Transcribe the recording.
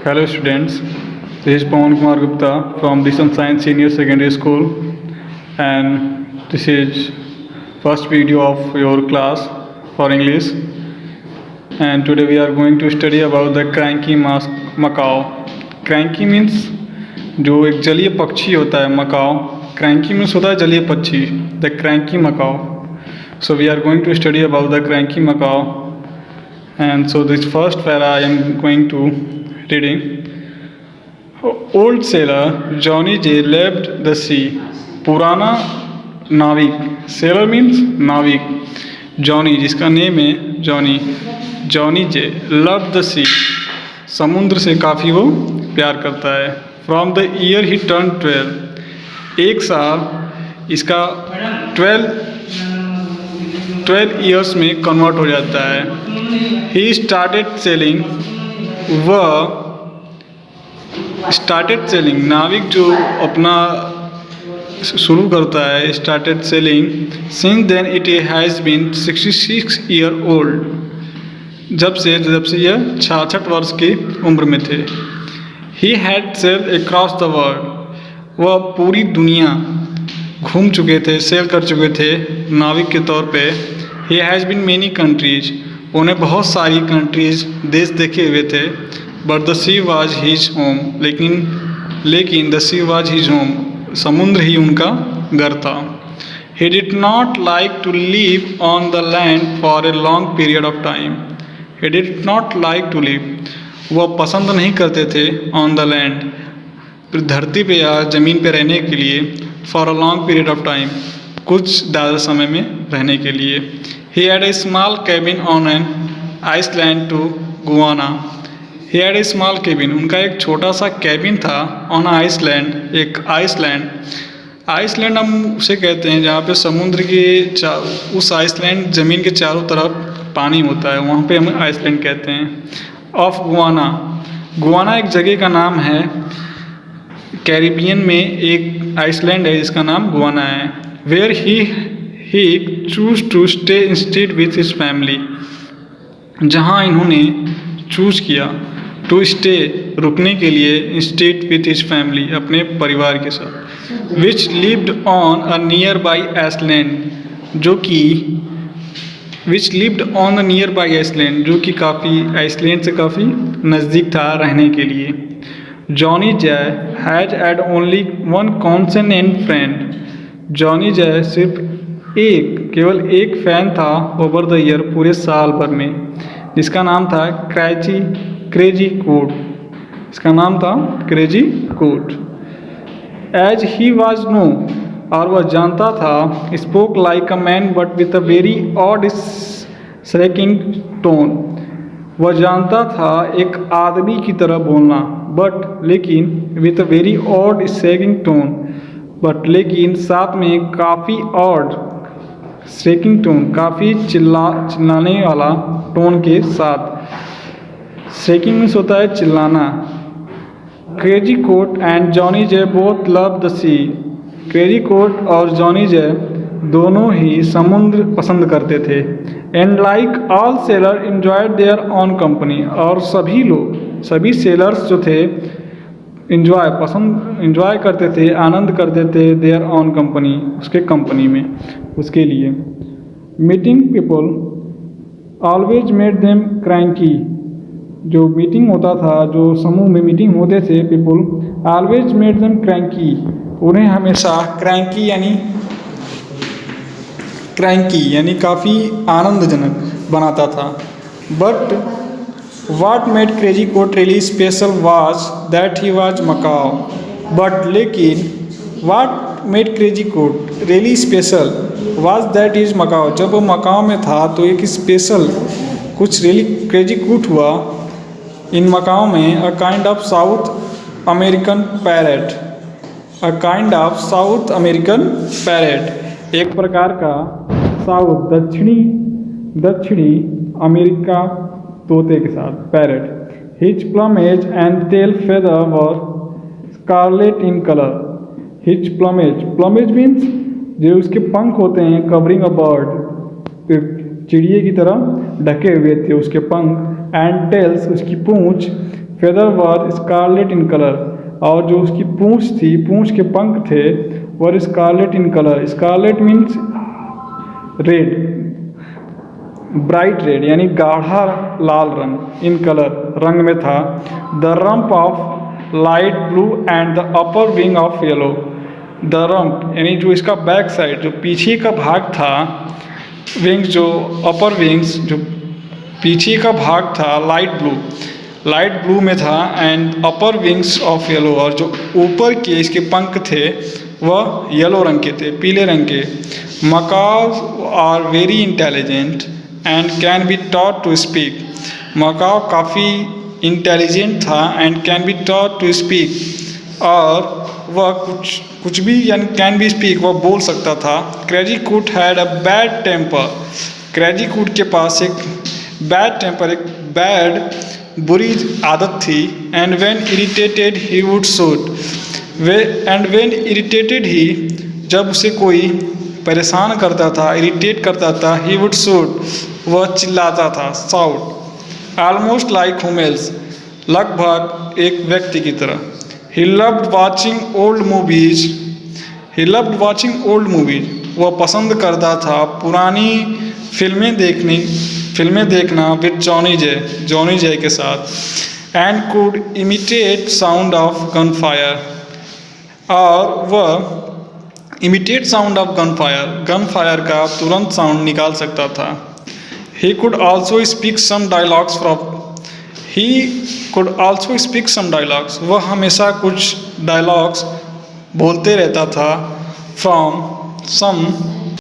Hello students, this is Pawan Kumar Gupta from Disham Science Senior Secondary School, and this is first video of your class for English. And today we are going to study about the cranky macaw. Cranky means जो एक जलीय पक्षी होता है Macau. Cranky means होता है जलीय पक्षी, the cranky macaw. So we are going to study about the cranky macaw. And so this first para I am going to reading. Old sailor Johnny J left the sea. पुराना नाविक, sailor means नाविक. Johnny जिसका name है Johnny J love the सी, समुद्र से काफ़ी वो प्यार करता है. From the year he turn 12, एक साल इसका 12 ईयर्स में कन्वर्ट हो जाता है. ही स्टार्टेड सेलिंग, वह स्टार्टेड सेलिंग नाविक जो अपना शुरू करता है, started sailing. Since then it has been 66 year old, जब से यह 66 वर्ष की उम्र में थे. He had sailed across the world, वह पूरी दुनिया घूम चुके थे, सेल कर चुके थे नाविक के तौर पे. He has been many countries, उन्हें बहुत सारी कंट्रीज देश देखे हुए थे. But the sea was his home, लेकिन the sea was his home, समुद्र ही उनका घर था. He did not like to live on the land for a long period of time. He did not like to live, वह पसंद नहीं करते थे ऑन द लैंड, धरती पे या ज़मीन पे रहने के लिए. For a long period of time, कुछ ज़्यादा समय में रहने के लिए. He had a small cabin on an island to Guana. He had a small cabin, उनका एक छोटा सा कैबिन था. ऑन आइसलैंड, एक आइसलैंड हम उसे कहते हैं जहाँ पे समुद्र के उस आइसलैंड ज़मीन के चारों तरफ पानी होता है, वहाँ पे हम आइसलैंड कहते हैं. ऑफ गुआना एक जगह का नाम है, कैरिबियन में एक आइसलैंड है जिसका नाम गुआना है. Where he choose to stay instead with his family, जहाँ इन्होंने चूज किया टू स्टे, रुकने के लिए, इंस्टेड विथ हिज फैमिली, अपने परिवार के साथ. Which lived on a nearby island, जो कि काफ़ी आइसलैंड से काफ़ी नज़दीक था रहने के लिए. Johnny Jay has had only one consonant friend, Johnny Jay केवल एक फ़ैन था ओवर द ईयर, पूरे साल भर में, जिसका नाम था क्रेजी कोट. इसका नाम था crazy coat. As he was know, और वह जानता था, spoke like a man but with a very odd shrieking tone, वह जानता था एक आदमी की तरह बोलना, लेकिन with a very odd shrieking tone, लेकिन साथ में काफ़ी ऑड श्रेकिंग टोन, काफ़ी चिल्लाने वाला टोन के साथ. श्रेकिंग मीन्स होता है चिल्लाना. Crazy coot and Johnny Jay both love the sea, crazy coot और जॉनी जे दोनों ही समुद्र पसंद करते थे. And like all sailor enjoyed their own company, और सभी सेलर्स जो थे एंजॉय करते थे, आनंद करते थे देयर ऑन कंपनी, उसके कंपनी में, उसके लिए. Meeting people always made them cranky, जो मीटिंग होता था, जो समूह में मीटिंग होते थे, people always made them cranky, उन्हें हमेशा क्रैंकी यानी काफ़ी आनंदजनक बनाता था. But what made crazy coat really special was that he was macaw. लेकिन what made crazy coat really special was that is macaw, जब वो मकाओ में था तो एक स्पेशल कुछ रियली क्रेजी कोट हुआ. इन मकाओ में a kind of South American parrot, एक प्रकार का साउथ दक्षिणी अमेरिका तोते के साथ, parrot. His plumage and tail feather were scarlet in colour. His plumage means जो उसके पंख होते हैं, कवरिंग अ बर्ड, चिड़िए की तरह ढके हुए थे उसके पंख. एंड टेल्स, उसकी पूंछ, feather were scarlet in colour, और जो उसकी पूंछ थी, पूंछ के पंख थे, were scarlet in colour. Scarlet means red, bright red यानी गाढ़ा लाल रंग, इन कलर रंग में था। The rump of light blue and the upper wing of yellow. The rump यानी जो इसका बैक साइड, जो पीछे का भाग था, विंग्स जो अपर विंग्स जो पीछे का भाग था लाइट ब्लू में था, and upper wings of yellow, और जो ऊपर के इसके पंख थे वह येलो रंग के थे, पीले रंग के। Macaws are very intelligent and can be taught to speak. Macaw काफ़ी इंटेलिजेंट था and can be taught to speak, और वह कुछ भी यानी कैन बी स्पीक, वह बोल सकता था। Crazy coot had a bad temper. Crazy coot के पास एक बैड टेम्पर, एक बैड बुरी आदत थी। And when irritated he would shoot. And when irritated he, जब उसे कोई परेशान करता था, इरिटेट करता था, ही वुड शूट, वह चिल्लाता था, शाउट। ऑलमोस्ट लाइक ह्यूमन्स, लगभग एक व्यक्ति की तरह। He loved watching old movies. He loved watching old movies, वह पसंद करता था पुरानी फिल्में देखना विद जॉनी जय के साथ। And could imitate sound of gun fire, और वह imitate sound of gun fire का तुरंत साउंड निकाल सकता था। He could also speak some dialogues वह हमेशा कुछ डायलॉग्स बोलते रहता था। From some